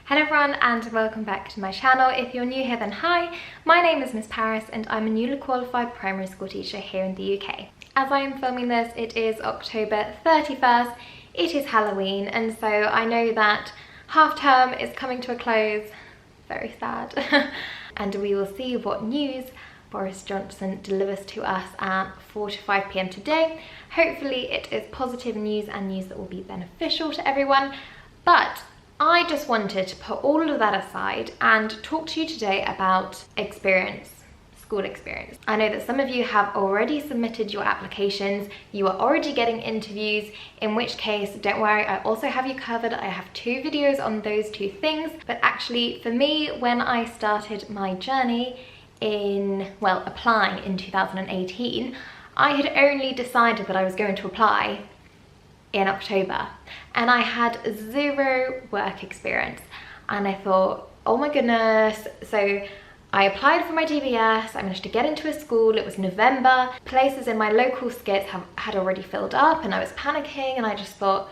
Hello everyone and welcome back to my channel. If you're new here then hi, my name is Miss Paris and I'm a newly qualified primary school teacher here in the UK. As I am filming this, it is October 31st, it is Halloween, and so I know that half term is coming to a close, very sad, and we will see what news Boris Johnson delivers to us at 4 to 5 p.m. today. Hopefully it is positive news and news that will be beneficial to everyone, but I just wanted to put all of that aside and talk to you today about experience, school experience. I know that some of you have already submitted your applications, you are already getting interviews, in which case, don't worry, I also have you covered. I have 2 videos on those 2 things, but actually for me, when I started my journey applying in 2018, I had only decided that I was going to apply in October and I had 0 work experience, and I thought, oh my goodness. So I applied for my DBS, I managed to get into a school, it was November, places in my local SCITT had already filled up, and I was panicking and I just thought,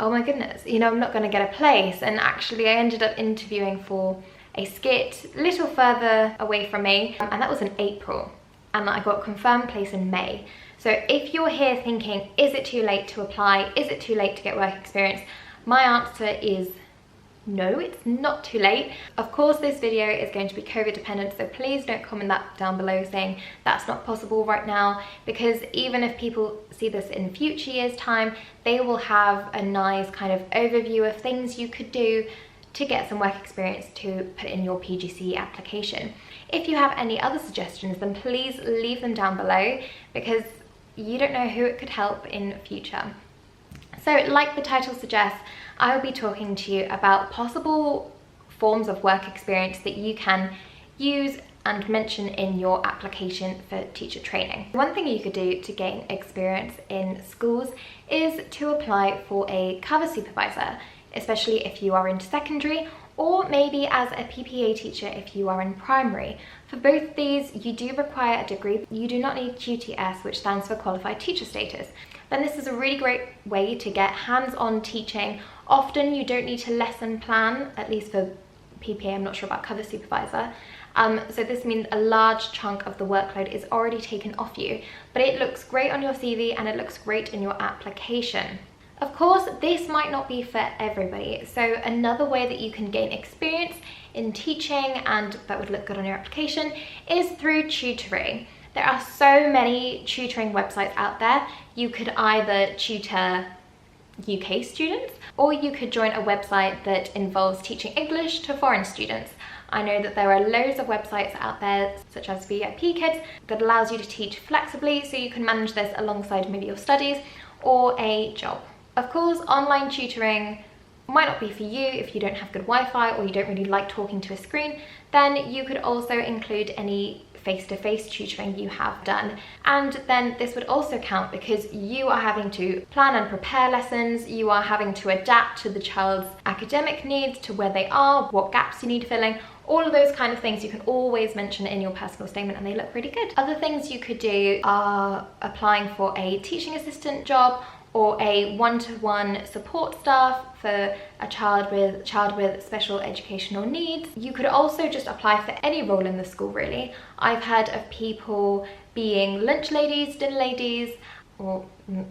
oh my goodness, you know, I'm not going to get a place. And actually I ended up interviewing for a SCITT a little further away from me, and that was in April, and I got a confirmed place in May. So if you're here thinking, is it too late to apply? Is it too late to get work experience? My answer is no, it's not too late. Of course, this video is going to be COVID dependent, so please don't comment that down below saying that's not possible right now, because even if people see this in future years' time, they will have a nice kind of overview of things you could do to get some work experience to put in your PGCE application. If you have any other suggestions, then please leave them down below, because you don't know who it could help in future. So like the title suggests, I will be talking to you about possible forms of work experience that you can use and mention in your application for teacher training. One thing you could do to gain experience in schools is to apply for a cover supervisor, especially if you are in secondary, or maybe as a PPA teacher if you are in primary. For both these, you do require a degree. You do not need QTS, which stands for Qualified Teacher Status. Then this is a really great way to get hands-on teaching. Often you don't need to lesson plan, at least for PPA, I'm not sure about cover supervisor. So this means a large chunk of the workload is already taken off you, but it looks great on your CV and it looks great in your application. Of course, this might not be for everybody, so another way that you can gain experience in teaching and that would look good on your application is through tutoring. There are so many tutoring websites out there. You could either tutor UK students, or you could join a website that involves teaching English to foreign students. I know that there are loads of websites out there, such as VIP Kids, that allows you to teach flexibly, so you can manage this alongside maybe your studies or a job. Of course, online tutoring might not be for you if you don't have good Wi-Fi or you don't really like talking to a screen. Then you could also include any face-to-face tutoring you have done, and then this would also count because you are having to plan and prepare lessons, you are having to adapt to the child's academic needs, to where they are, what gaps you need filling. All of those kind of things you can always mention in your personal statement and they look really good. Other things you could do are applying for a teaching assistant job or a one-to-one support staff for a child with special educational needs. You could also just apply for any role in the school, really. I've heard of people being lunch ladies, dinner ladies, or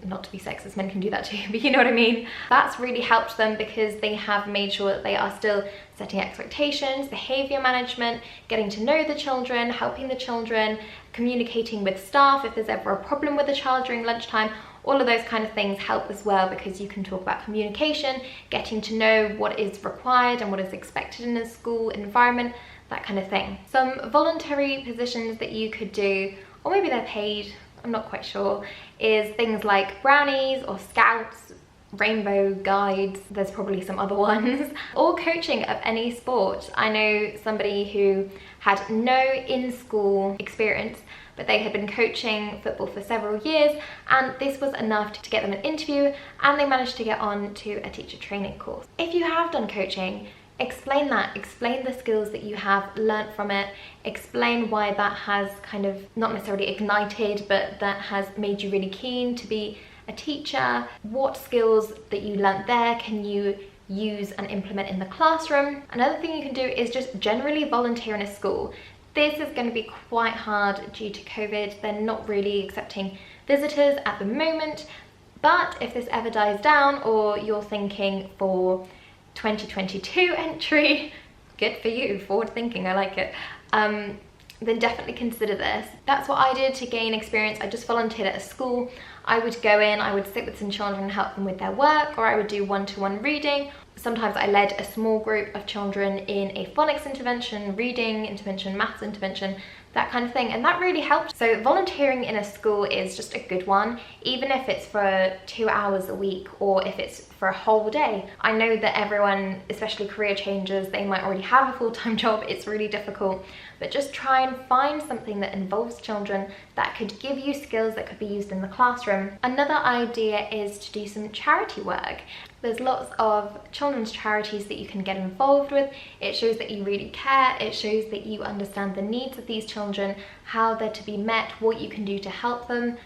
not to be sexist, men can do that too, but you know what I mean. That's really helped them because they have made sure that they are still setting expectations, behaviour management, getting to know the children, helping the children, communicating with staff if there's ever a problem with a child during lunchtime. All of those kind of things help as well, because you can talk about communication, getting to know what is required and what is expected in a school environment, that kind of thing. Some voluntary positions that you could do, or maybe they're paid, I'm not quite sure, is things like brownies or scouts, rainbow guides, there's probably some other ones, or coaching of any sport. I know somebody who had no in-school experience, but they had been coaching football for several years, and this was enough to get them an interview, and they managed to get on to a teacher training course. If you have done coaching, explain that, explain the skills that you have learnt from it, explain why that has kind of not necessarily ignited, but that has made you really keen to be a teacher. What skills that you learnt there can you use and implement in the classroom. Another thing you can do is just generally volunteer in a school. This is going to be quite hard due to COVID. They're not really accepting visitors at the moment, but if this ever dies down or you're thinking for 2022 entry, good for you, forward thinking, I like it, then definitely consider this. That's what I did to gain experience. I just volunteered at a school. I would go in, I would sit with some children and help them with their work, or I would do one-to-one reading. Sometimes I led a small group of children in a phonics intervention, reading intervention, maths intervention, that kind of thing, and that really helped. So volunteering in a school is just a good one, even if it's for 2 hours a week or if it's for a whole day. I know that everyone, especially career changers, they might already have a full-time job. It's really difficult, but just try and find something that involves children that could give you skills that could be used in the classroom. Another idea is to do some charity work. There's lots of children's charities that you can get involved with. It shows that you really care. It shows that you understand the needs of these children, how they're to be met, what you can do to help them.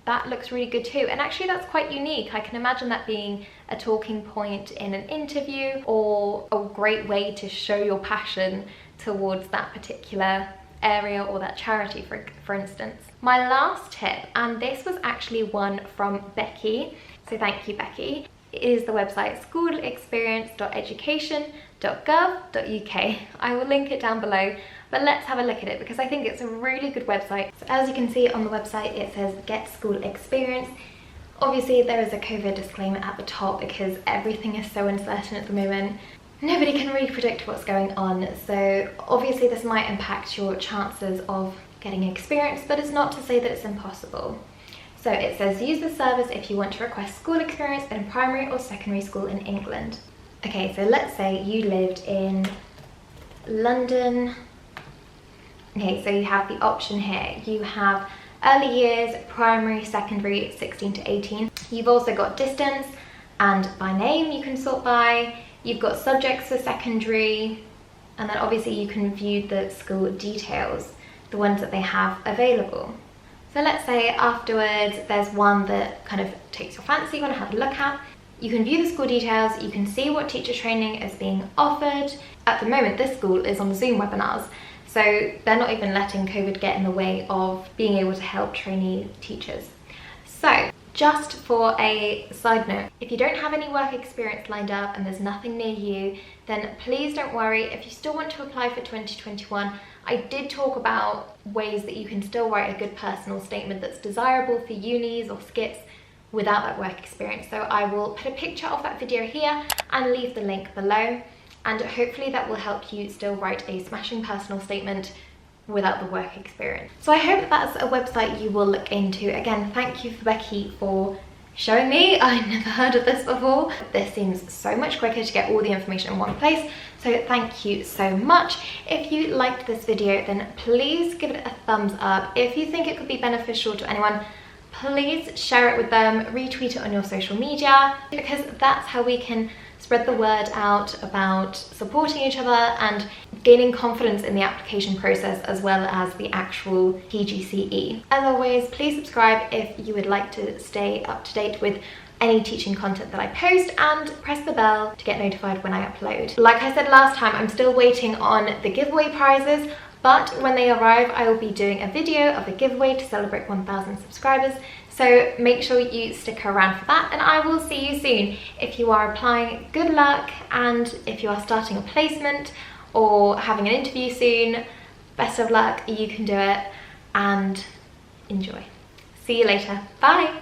That looks really good too. And actually that's quite unique. I can imagine that being a talking point in an interview, or a great way to show your passion towards that particular area or that charity, for instance. My last tip, and this was actually one from Becky, so thank you, Becky, is the website schoolexperience.education.gov.uk. I will link it down below, but let's have a look at it because I think it's a really good website. So as you can see on the website, it says Get School Experience. Obviously there is a COVID disclaimer at the top because everything is so uncertain at the moment. Nobody can really predict what's going on, so obviously this might impact your chances of getting experience, but it's not to say that it's impossible. So it says use the service if you want to request school experience in primary or secondary school in England. Okay, so let's say you lived in London. Okay, so you have the option here. You have early years, primary, secondary, 16 to 18. You've also got distance and by name you can sort by. You've got subjects for secondary, and then obviously you can view the school details, the ones that they have available. So let's say afterwards there's one that kind of takes your fancy, you want to have a look at. You can view the school details, you can see what teacher training is being offered. At the moment this school is on Zoom webinars, so they're not even letting COVID get in the way of being able to help trainee teachers. So just for a side note, if you don't have any work experience lined up and there's nothing near you, then please don't worry. If you still want to apply for 2021, I did talk about ways that you can still write a good personal statement that's desirable for unis or SCITTs without that work experience. So I will put a picture of that video here and leave the link below, and hopefully that will help you still write a smashing personal statement without the work experience. So I hope that's a website you will look into. Again, thank you for Becky for showing me. I never heard of this before. This seems so much quicker to get all the information in one place, so thank you so much. If you liked this video, then please give it a thumbs up. If you think it could be beneficial to anyone, please share it with them, retweet it on your social media, because that's how we can spread the word out about supporting each other and gaining confidence in the application process as well as the actual PGCE. As always, please subscribe if you would like to stay up to date with any teaching content that I post, and press the bell to get notified when I upload. Like I said last time, I'm still waiting on the giveaway prizes, but when they arrive I will be doing a video of the giveaway to celebrate 1,000 subscribers. So make sure you stick around for that, and I will see you soon. If you are applying, good luck, and if you are starting a placement or having an interview soon, best of luck, you can do it, and enjoy. See you later, bye!